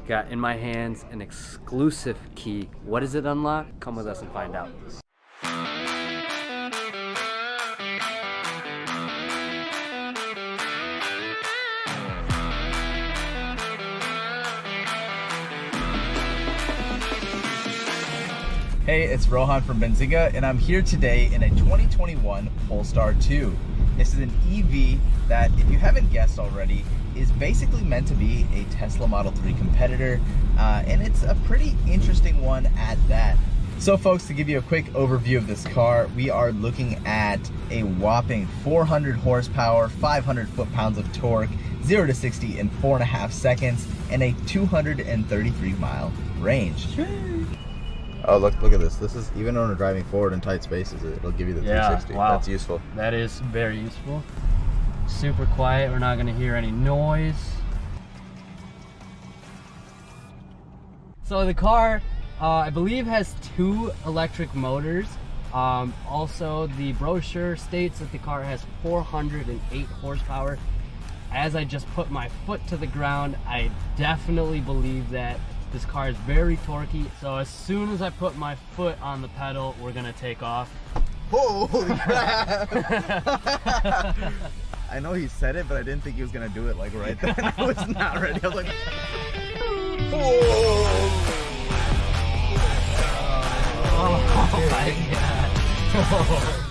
got in my hands an exclusive key. What does it unlock? Come with us and find out. Hey, it's Rohan from Benzinga, and I'm here today in a 2021 Polestar 2. This is an EV that, if you haven't guessed already, is basically meant to be a Tesla Model 3 competitor, and it's a pretty interesting one at that. So folks, to give you a quick overview of this car, we are looking at a whopping 400 horsepower, 500 foot-pounds of torque, 0 to 60 in 4.5 seconds, and a 233-mile range. Oh, look at this. This is, even when we're driving forward in tight spaces, it'll give you the 360. Wow. That's useful. That is very useful. Super quiet. We're not going to hear any noise. So the car, I believe, has 2 electric motors. Also, the brochure states that the car has 408 horsepower. As I just put my foot to the ground, I definitely believe that. This car is very torquey, so as soon as I put my foot on the pedal, we're gonna take off. Holy crap! I know he said it, but I didn't think he was gonna do it like right then. I was not ready. I was like, whoa! Oh my god!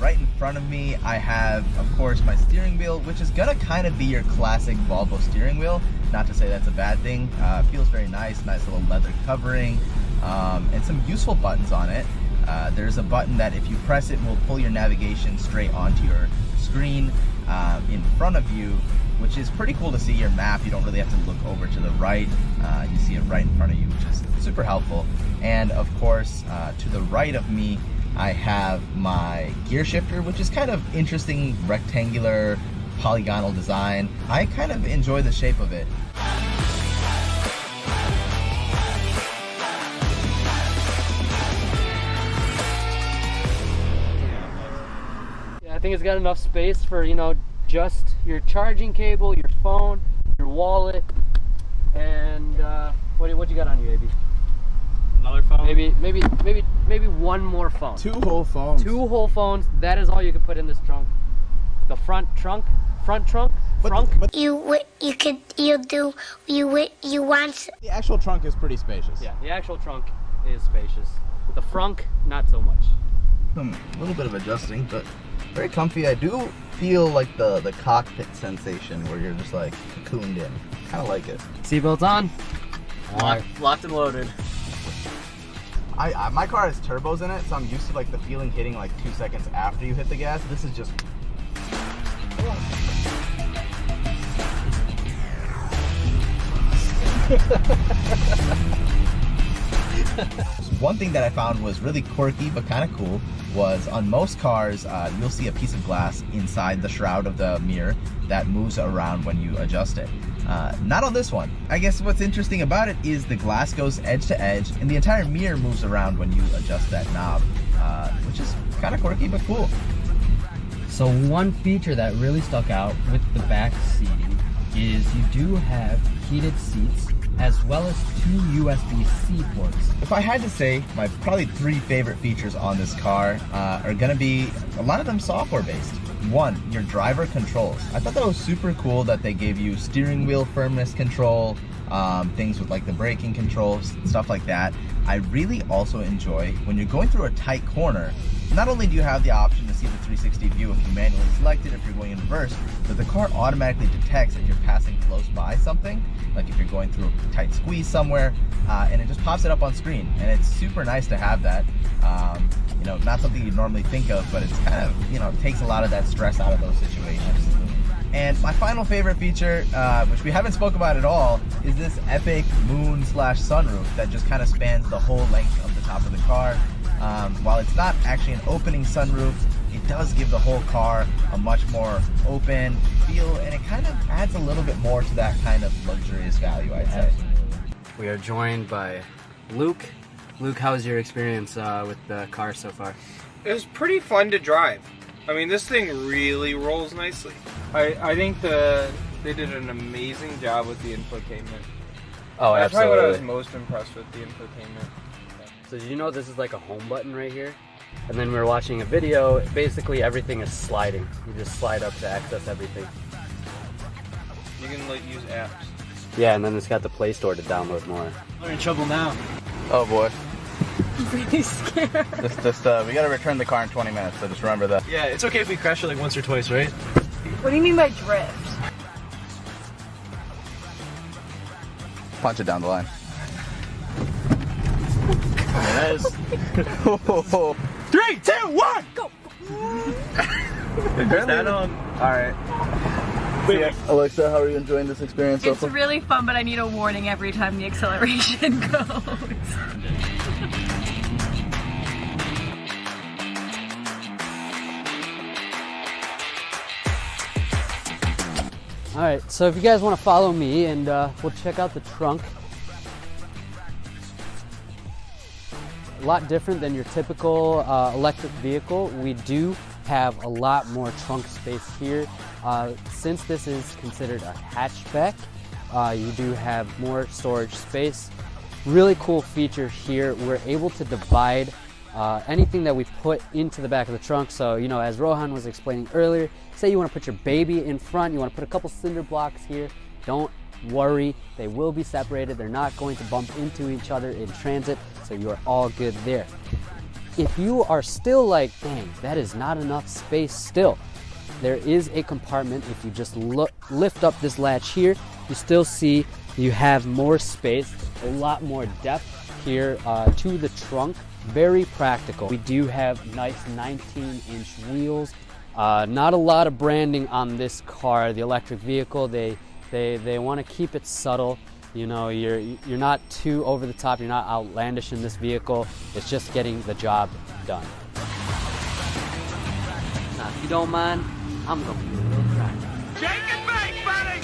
Right in front of me, I have, of course, my steering wheel, which is gonna kind of be your classic Volvo steering wheel. Not to say that's a bad thing. Feels very nice little leather covering, and some useful buttons on it. There's a button that if you press it will pull your navigation straight onto your screen in front of you, which is pretty cool to see your map. You don't really have to look over to the right. You see it right in front of you, which is super helpful. And of course, to the right of me, I have my gear shifter, which is kind of interesting, rectangular, polygonal design. I kind of enjoy the shape of it. Yeah, I think it's got enough space for, you know, just your charging cable, your phone, your wallet, and what you got on you, AB? Another phone? Maybe one more phone. 2 whole phones. 2 whole phones. That is all you can put in this trunk. The front trunk. But You want. the actual trunk is pretty spacious. Yeah, the actual trunk is spacious. The frunk, not so much. A little bit of adjusting, but very comfy. I do feel like the cockpit sensation where you're just like cocooned in. Kind of like it. Seatbelts on. Locked and loaded. My car has turbos in it, so I'm used to like the feeling hitting like 2 seconds after you hit the gas. This is just. One thing that I found was really quirky but kind of cool was on most cars, you'll see a piece of glass inside the shroud of the mirror that moves around when you adjust it. Not on this one. I guess what's interesting about it is the glass goes edge to edge and the entire mirror moves around when you adjust that knob, which is kind of quirky but cool. So one feature that really stuck out with the back seating is you do have heated seats as well as 2 USB-C ports. If I had to say, my probably 3 favorite features on this car are gonna be, a lot of them software-based. 1, your driver controls. I thought that was super cool that they gave you steering wheel firmness control, things with like the braking controls, stuff like that. I really also enjoy when you're going through a tight corner, not only do you have the option to see the 360 view if you manually select it, if you're going in reverse, but the car automatically detects if you're passing close by something, like if you're going through a tight squeeze somewhere, and it just pops it up on screen. And it's super nice to have that. You know, not something you'd normally think of, but it's kind of, you know, it takes a lot of that stress out of those situations. And my final favorite feature, which we haven't spoke about at all, is this epic moon/sunroof that just kind of spans the whole length of the top of the car. While it's not actually an opening sunroof, it does give the whole car a much more open feel, and it kind of adds a little bit more to that kind of luxurious value, I'd say. We are joined by Luke. Luke, how's your experience with the car so far? It was pretty fun to drive. I mean, this thing really rolls nicely. I think they did an amazing job with the infotainment. Oh, That's probably what I was absolutely. most impressed with, the infotainment. So did you know this is like a home button right here? And then we were watching a video, basically everything is sliding. You just slide up to access everything. You can like use apps. Yeah, and then it's got the Play Store to download more. We're in trouble now. Oh boy. I'm pretty scared. We gotta return the car in 20 minutes, so just remember that. Yeah, it's okay if we crash it like once or twice, right? What do you mean by drift? Punch it down the line. That is. 3, 2, 1! Go! Is that on? Alright. Alexa, how are you enjoying this experience so It's far? really fun, but I need a warning every time the acceleration goes. All right, so if you guys want to follow me and we'll check out the trunk. A lot different than your typical electric vehicle. We do have a lot more trunk space here. Since this is considered a hatchback, you do have more storage space. Really cool feature here, we're able to divide anything that we put into the back of the trunk. So, you know, as Rohan was explaining earlier, say you want to put your baby in front, you want to put a couple cinder blocks here, don't worry, they will be separated. They're not going to bump into each other in transit, so you are all good there. If you are still like, dang, that is not enough space still, there is a compartment. If you just lift up this latch here, you still see you have more space, a lot more depth here to the trunk. Very practical. We do have nice 19-inch wheels. Not a lot of branding on this car, the electric vehicle. They want to keep it subtle. You know, you're not too over the top. You're not outlandish in this vehicle. It's just getting the job done. Now, if you don't mind, I'm gonna do a little drive. Shake and bake, buddy!